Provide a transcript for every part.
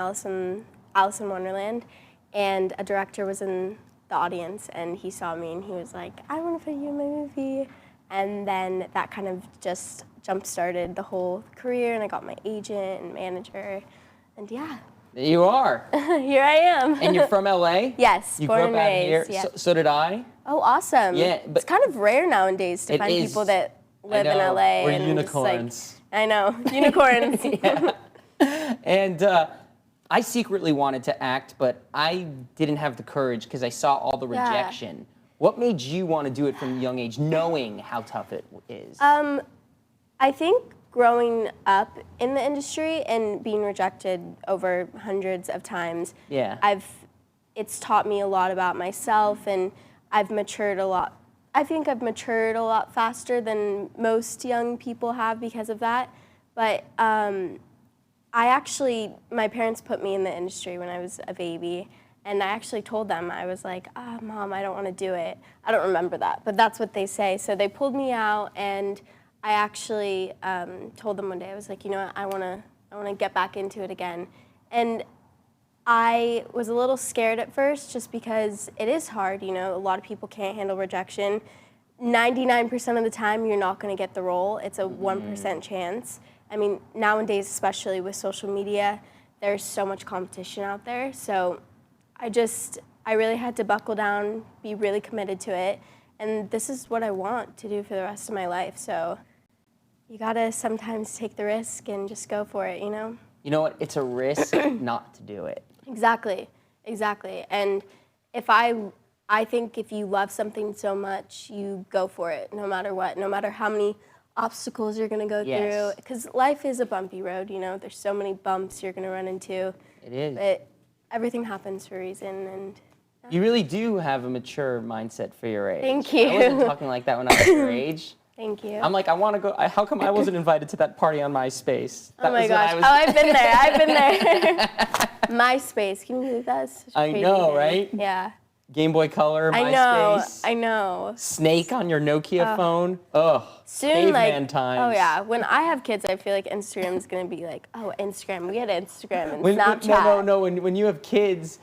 Alice in Wonderland, and a director was in the audience, and he saw me, and he was like, I want to put you in my movie. And then that kind of just jump-started the whole career, and I got my agent and manager, and yeah. There you are. Here I am. And you're from LA? Yes, you born grew and up out raised. here. Yeah. So did I. Oh, awesome. Yeah, but it's kind of rare nowadays to find people that live in LA. We're and unicorns. Just like, I know, unicorns. Yeah. And I secretly wanted to act, but I didn't have the courage because I saw all the rejection. Yeah. What made you want to do it from a young age, knowing how tough it is? I think growing up in the industry and being rejected over hundreds of times, it's taught me a lot about myself, and I've matured a lot. I think I've matured a lot faster than most young people have because of that. But my parents put me in the industry when I was a baby, and I actually told them, I was like, Mom, I don't want to do it. I don't remember that, but that's what they say. So they pulled me out, and I actually told them one day, I was like, you know what, I want to get back into it again. And I was a little scared at first just because it is hard, you know, a lot of people can't handle rejection. 99% of the time, you're not going to get the role. It's a 1% chance. I mean, nowadays, especially with social media, there's so much competition out there. So I really had to buckle down, be really committed to it. And this is what I want to do for the rest of my life. So you gotta sometimes take the risk and just go for it, you know? You know what? It's a risk not to do it. Exactly. And I think if you love something so much, you go for it no matter what, no matter how many obstacles you're gonna go through. Because life is a bumpy road, you know? There's so many bumps you're gonna run into. It is. But everything happens for a reason, and you really do have a mature mindset for your age. Thank you. I wasn't talking like that when I was your age. Thank you. I'm like, I want to go. How come I wasn't invited to that party on MySpace? Oh my gosh. I've been there. MySpace. Can you believe that? I know, right? Yeah. Game Boy Color, MySpace. I know. Snake on your Nokia phone. Ugh. Soon, caveman times. Oh yeah. When I have kids, I feel like Instagram's gonna be like, oh, Instagram. We had Instagram and Snapchat. No. When you have kids,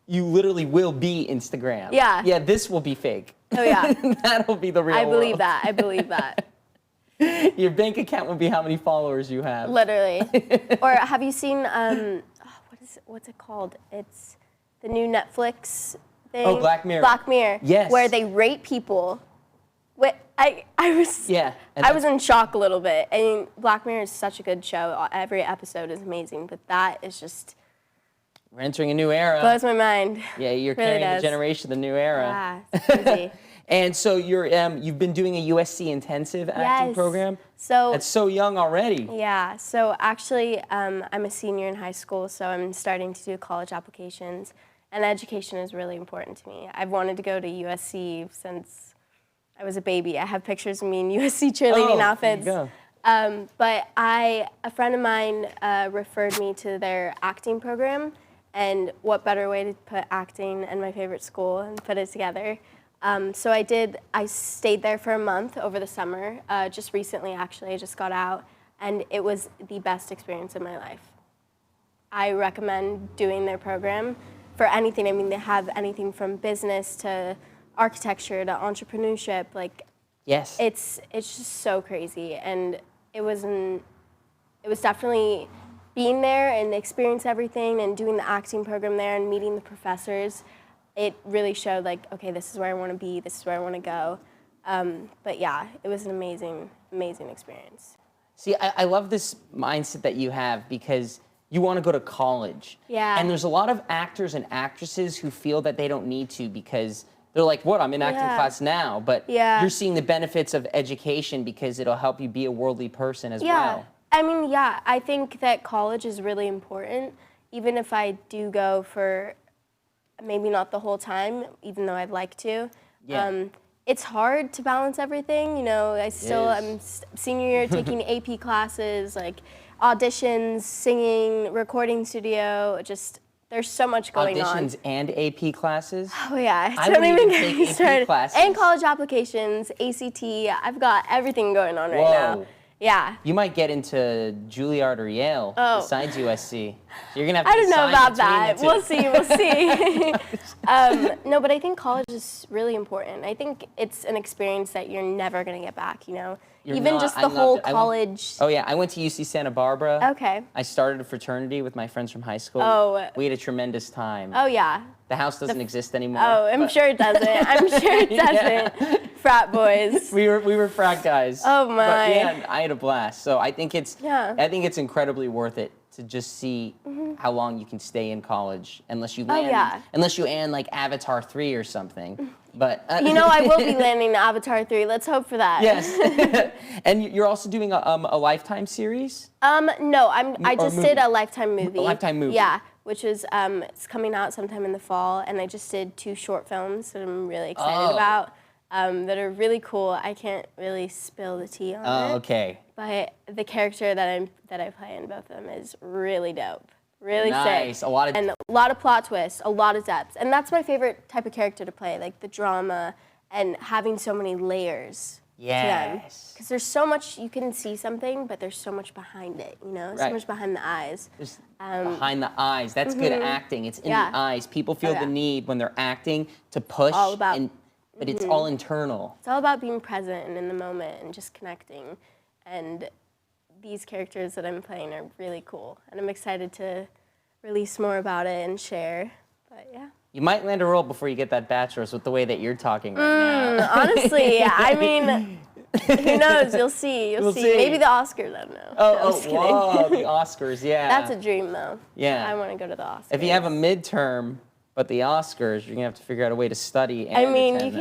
you literally will be Instagram. Yeah. Yeah, this will be fake. Oh yeah. That'll be the real world. I believe that. Your bank account will be how many followers you have. Literally. Or have you seen what's it called? It's the new Netflix thing. Oh, Black Mirror. Black Mirror. Yes. Where they rate people. I was in shock a little bit. I mean, Black Mirror is such a good show. Every episode is amazing, but that is just... We're entering a new era. Blows my mind. Yeah, you're really carrying the generation, the new era. Yeah, it's crazy. And so you've been doing a USC intensive acting program? So that's so young already. Yeah, so actually I'm a senior in high school, so I'm starting to do college applications, and education is really important to me. I've wanted to go to USC since I was a baby. I have pictures of me in USC cheerleading outfits. There you go. But a friend of mine referred me to their acting program, and what better way to put acting and my favorite school and put it together. So I stayed there for a month over the summer, just recently actually, I just got out, and it was the best experience of my life. I recommend doing their program for anything. I mean, they have anything from business to architecture to entrepreneurship. Like, yes, it's just so crazy, and it was definitely being there and experience everything and doing the acting program there and meeting the professors. It really showed, like, okay, this is where I want to be, this is where I want to go. But yeah, it was an amazing, amazing experience. See, I love this mindset that you have because you want to go to college. Yeah. And there's a lot of actors and actresses who feel that they don't need to because they're like, what, I'm in acting class now. But you're seeing the benefits of education because it'll help you be a worldly person as well. I mean, yeah, I think that college is really important, even if I do go for maybe not the whole time, even though I'd like to. Yeah. It's hard to balance everything, you know. I'm senior year taking AP classes, like auditions, singing, recording studio, just there's so much going on. Auditions and AP classes? Oh yeah, I don't even get me started. AP classes. And college applications, ACT, I've got everything going on right now. Yeah. You might get into Juilliard or Yale besides USC. So you're gonna have to I don't know decide about that. between the two. We'll see. No, but I think college is really important. I think it's an experience that you're never going to get back, you know? Even just the whole college. Oh, yeah. I went to UC Santa Barbara. Okay. I started a fraternity with my friends from high school. Oh. We had a tremendous time. Oh, yeah. The house doesn't exist anymore. Oh, I'm sure it doesn't. I'm sure it doesn't. Yeah. Frat boys. We were frat guys. Oh, my. But yeah, I had a blast. So I think it's incredibly worth it to just see how long you can stay in college, unless you land like Avatar 3 or something. But you know, I will be landing Avatar 3. Let's hope for that. Yes. And you're also doing a Lifetime series? No, I just did a Lifetime movie. A Lifetime movie. Yeah, which is it's coming out sometime in the fall, and I just did 2 short films that I'm really excited about. That are really cool. I can't really spill the tea on it. Oh, okay. But the character that I play in both of them is really dope. Really nice. sick. And a lot of plot twists, a lot of depth. And that's my favorite type of character to play, like the drama and having so many layers to them. Because there's so much, you can see something, but there's so much behind it, you know? So much behind the eyes. Just behind the eyes. That's good acting. It's in the eyes. People feel the need when they're acting to push but it's all internal. It's all about being present and in the moment and just connecting. And these characters that I'm playing are really cool. And I'm excited to release more about it and share. But yeah. You might land a role before you get that bachelor's with the way that you're talking right now. Honestly, I mean, who knows? You'll see. You'll see. Maybe the Oscars, I don't know. Whoa, the Oscars, yeah. That's a dream, though. Yeah. I want to go to the Oscars. If you have a midterm, but the Oscars, you're gonna have to figure out a way to study. And I mean, you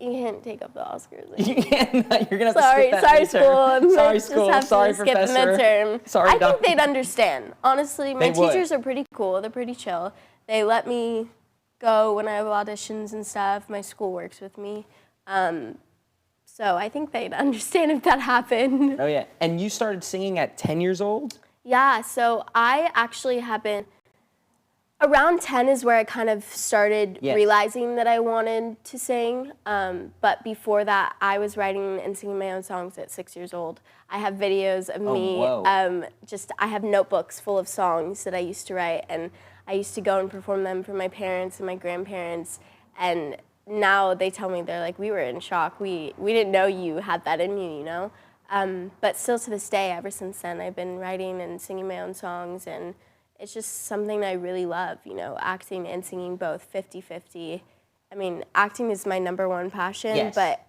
can't take up the Oscars. You can't. You're gonna have to skip that midterm. School. Sorry, school. Sorry, skip professor. The midterm. Sorry, I think they'd understand. Honestly, my teachers are pretty cool. They're pretty chill. They let me go when I have auditions and stuff. My school works with me. So I think they'd understand if that happened. Oh yeah. And you started singing at 10 years old? Yeah. So I actually have been. Around 10 is where I kind of started realizing that I wanted to sing. But before that, I was writing and singing my own songs at 6 years old. I have videos of me. I have notebooks full of songs that I used to write, and I used to go and perform them for my parents and my grandparents. And now they tell me, they're like, we were in shock. We didn't know you had that in you, you know? But still to this day, ever since then, I've been writing and singing my own songs, and it's just something I really love, you know, acting and singing both 50-50. I mean, acting is my #1 passion, but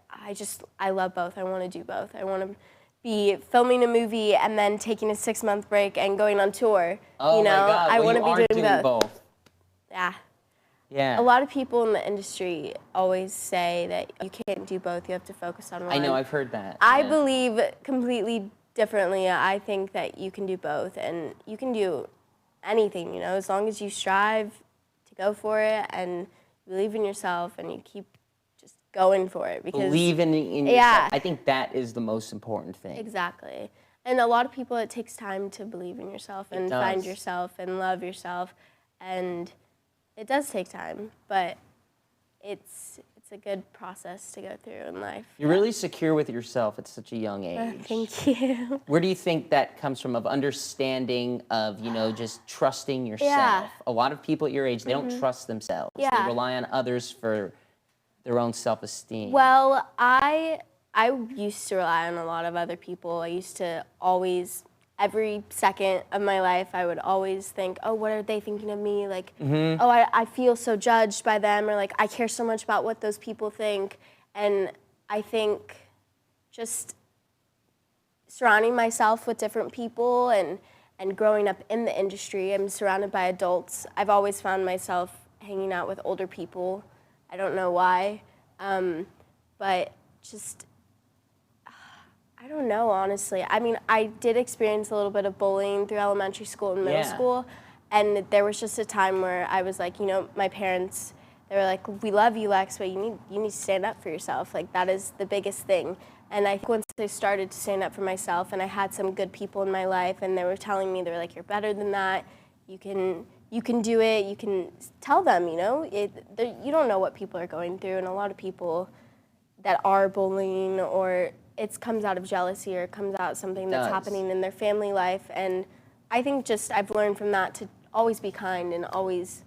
I love both. I want to do both. I want to be filming a movie and then taking a 6-month break and going on tour. Oh, you know, my God. I want to be doing both. Yeah. Yeah. A lot of people in the industry always say that you can't do both. You have to focus on one. I know, I've heard that. I believe completely differently. I think that you can do both, and you can do anything, you know, as long as you strive to go for it and believe in yourself and you keep just going for it. Because believe in yourself. I think that is the most important thing. Exactly. And a lot of people, it takes time to believe in yourself and find yourself and love yourself. And it does take time, but it's a good process to go through in life. You're really secure with yourself at such a young age. Thank you. Where do you think that comes from, of understanding, of, you know, just trusting yourself? Yeah. A lot of people at your age, they don't trust themselves. Yeah. They rely on others for their own self-esteem. Well, I used to rely on a lot of other people. I used to always, every second of my life, I would always think, oh, what are they thinking of me? Like, oh, I feel so judged by them, or like, I care so much about what those people think. And I think just surrounding myself with different people and growing up in the industry, I'm surrounded by adults. I've always found myself hanging out with older people. I don't know why, but just, I don't know, honestly. I mean, I did experience a little bit of bullying through elementary school and middle school, and there was just a time where I was like, you know, my parents, they were like, we love you, Lex, but you need to stand up for yourself. Like, that is the biggest thing. And I think once I started to stand up for myself, and I had some good people in my life, and they were telling me, they were like, you're better than that, you can do it, you can tell them, you know? You don't know what people are going through, and a lot of people that are bullying, or it comes out of jealousy, or it comes out something that's happening in their family life. And I think just I've learned from that to always be kind and always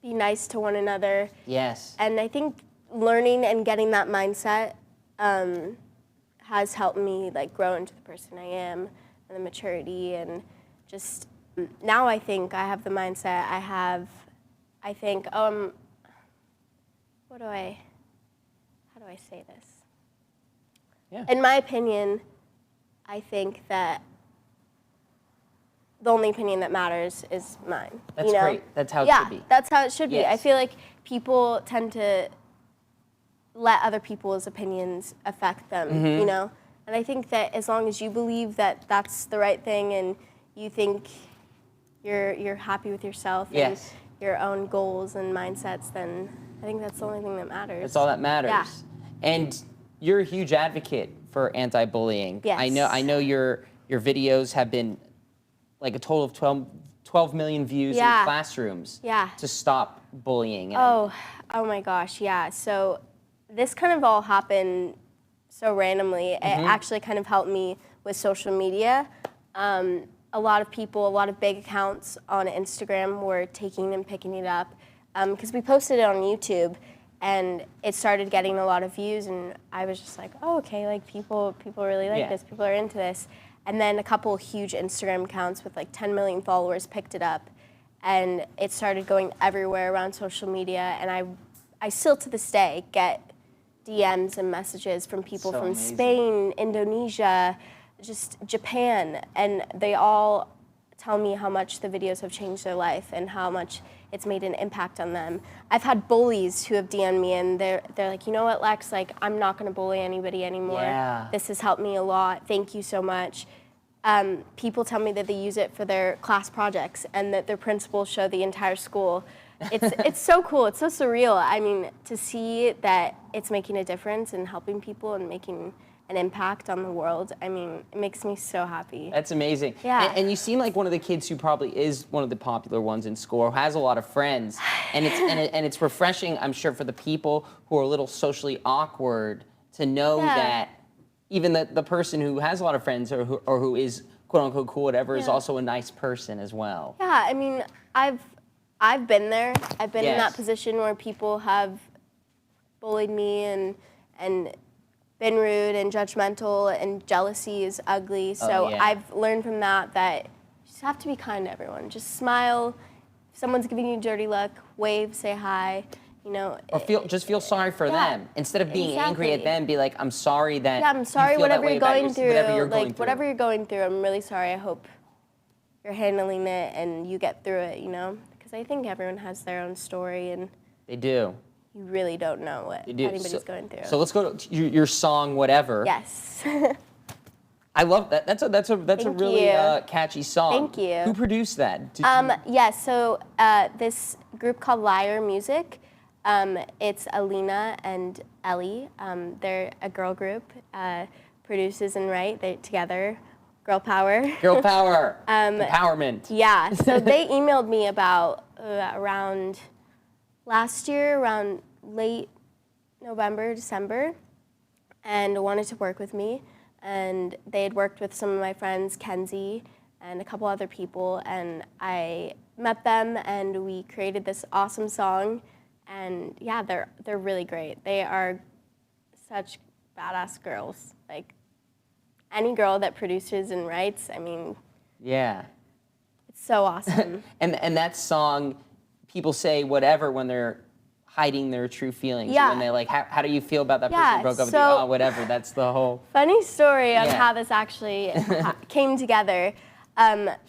be nice to one another. Yes. And I think learning and getting that mindset has helped me like grow into the person I am and the maturity, and just now I think I have the mindset I think, how do I say this? Yeah. In my opinion, I think that the only opinion that matters is mine. That's great. That's how it should be. Yeah, that's how it should be. I Yes. feel like people tend to let other people's opinions affect them, Mm-hmm. And I think that as long as you believe that that's the right thing and you think you're happy with yourself Yes. and your own goals and mindsets, then I think that's the only thing that matters. That's all that matters. Yeah. And you're a huge advocate for anti-bullying. Yes. I know your videos have been like a total of 12 million views in Yeah. classrooms Yeah. to stop bullying. And Oh my gosh, yeah. So this kind of all happened so randomly. It actually kind of helped me with social media. A lot of people, a lot of big accounts on Instagram were taking and picking it up because we posted it on YouTube, and it started getting a lot of views, and I was just like, oh, okay, like people really like Yeah. this, people are into this. And then a couple huge Instagram accounts with like 10 million followers picked it up, and it started going everywhere around social media, and I still to this day get DMs and messages from people So from amazing. Spain, Indonesia, just Japan, and they all tell me how much the videos have changed their life and how much it's made an impact on them. I've had bullies who have DM'd me, and they're like, you know what, Lex, like I'm not gonna bully anybody anymore. Yeah. This has helped me a lot. Thank you so much. People tell me that they use it for their class projects and that their principals show the entire school. It's so cool. It's so surreal. I mean, to see that it's making a difference and helping people and making an impact on the world, I mean, it makes me so happy. That's amazing. Yeah. And you seem like one of the kids who probably is one of the popular ones in school, or has a lot of friends, and it's refreshing, I'm sure, for the people who are a little socially awkward to know Yeah. that even the person who has a lot of friends or who is quote unquote cool, whatever, is Yeah. also a nice person as well. Yeah, I mean, I've been there. I've been in Yes. that position where people have bullied me and been rude and judgmental, and jealousy is ugly. So yeah. I've learned from that you just have to be kind to everyone. Just smile. If someone's giving you a dirty look, wave, say hi. Or just feel sorry for Yeah, them. Instead of being angry at exactly. them, be like, I'm sorry that Yeah, I'm sorry you feel that whatever way you're about going through. whatever you're going like through. whatever you're going through, I'm really sorry. I hope you're handling it and you get through it, Because I think everyone has their own story, and They do. you really don't know what They do. anybody's going through. So let's go to your song, Whatever. Yes. I love that. That's a Thank really you. catchy song. Thank you. Who produced that? Yes, so this group called Liar Music, it's Alina and Ellie. They're a girl group, produces and write. They're together, girl power. Girl power. Empowerment. Yeah, so they emailed me about around last year, around late November, December, and wanted to work with me. And they had worked with some of my friends, Kenzie, and a couple other people, and I met them and we created this awesome song. And yeah, they're really great. They are such badass girls. Like any girl that produces and writes, I mean, Yeah. it's so awesome. And that song, people say whatever when they're hiding their true feelings. Yeah. When they're like, how do you feel about that person Yeah, who broke up with you? so- Oh, whatever. That's the whole. Funny story on Yeah. how this actually came together.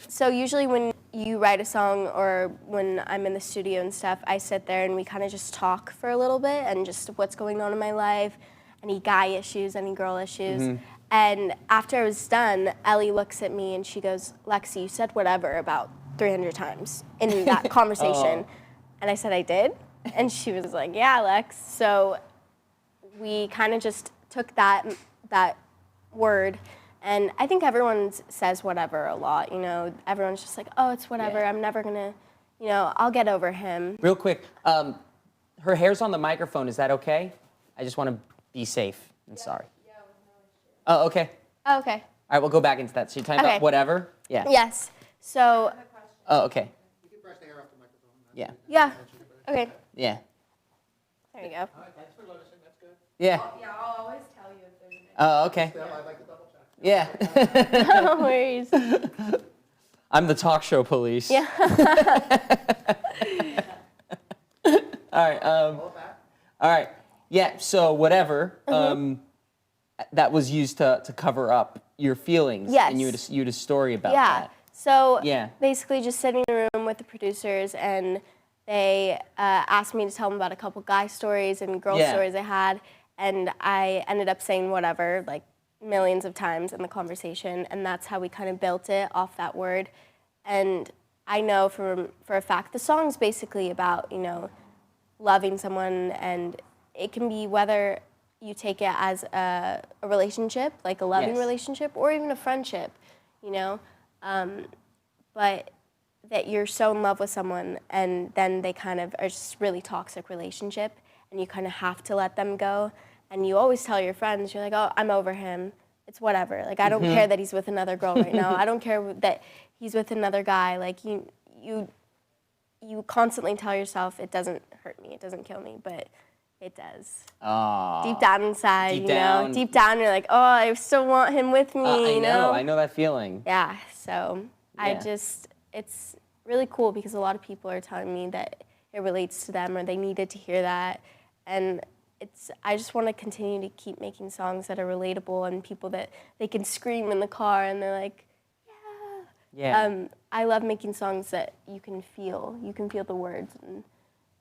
So usually when you write a song or when I'm in the studio and stuff, I sit there and we kind of just talk for a little bit and just what's going on in my life, any guy issues, any girl issues. Mm-hmm. And after I was done, Ellie looks at me and she goes, Lexi, you said whatever about 300 times in that conversation. And I said, I did? And she was like, yeah, Lex. So we kind of just took that word, and I think everyone says whatever a lot, Everyone's just like, oh, it's whatever. Yeah. I'm never gonna, I'll get over him. Real quick, her hair's on the microphone. Is that okay? I just want to be safe and sorry. Yeah, with no issue. Oh, okay. Oh, okay. All right, we'll go back into that. So you're talking Okay. about whatever? Yeah. Yes. So, Oh, okay. You can Yeah. Yeah. Okay. Yeah. There you go. All right, thanks for noticing. That's good. Yeah. Yeah, I'll always tell you if there's an Oh, okay. Still, I'd like to double check. Yeah. No worries. I'm the talk show police. Yeah. All right. Hold back. All right. Yeah. So whatever. That was used to cover up your feelings. Yes. And you had a story about Yeah. that. So Yeah. basically just sitting in a room with the producers, and they asked me to tell them about a couple guy stories and girl Yeah. stories I had, and I ended up saying whatever like millions of times in the conversation, and that's how we kind of built it off that word. And I know for a fact the song's basically about, you know, loving someone, and it can be whether you take it as a relationship, like a loving Yes. relationship, or even a friendship, you know. But that you're so in love with someone, and then they kind of are just really toxic relationship, and you kind of have to let them go. And you always tell your friends, you're like, oh, I'm over him. It's whatever. Like, I don't care that he's with another girl right now. I don't care that he's with another guy. Like, you constantly tell yourself, it doesn't hurt me, it doesn't kill me, but it does. Aw. Deep down inside, Deep you down. know? Deep down, you're like, oh, I still want him with me, you know? I know that feeling. Yeah, so Yeah. it's really cool because a lot of people are telling me that it relates to them or they needed to hear that. And I just want to continue to keep making songs that are relatable and people that they can scream in the car and they're like, yeah. Yeah. I love making songs that you can feel the words,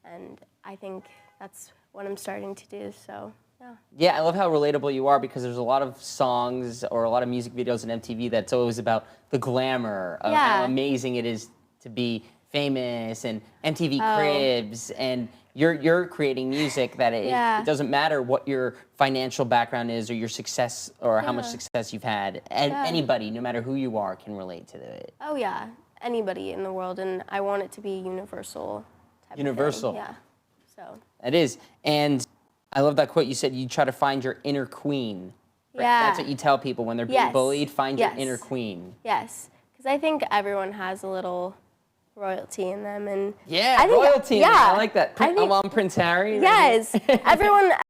and I think that's what I'm starting to do, so. Yeah. Yeah, I love how relatable you are because there's a lot of songs or a lot of music videos on MTV that's always about the glamour of how Yeah. amazing it is to be famous and MTV Cribs, and you're creating music that it doesn't matter what your financial background is or your success or how much success you've had. And anybody, no matter who you are, can relate to it. Oh yeah, anybody in the world, and I want it to be universal type Universal. of thing. Yeah, so. It is. And I love that quote you said, you try to find your inner queen. Right? Yeah. That's what you tell people when they're being Yes. bullied, find your Yes. inner queen. Yes, because I think everyone has a little royalty in them, and Yeah, I think, royalty. Yeah, I like that. I think- I'm Prince Harry. right? Yes, everyone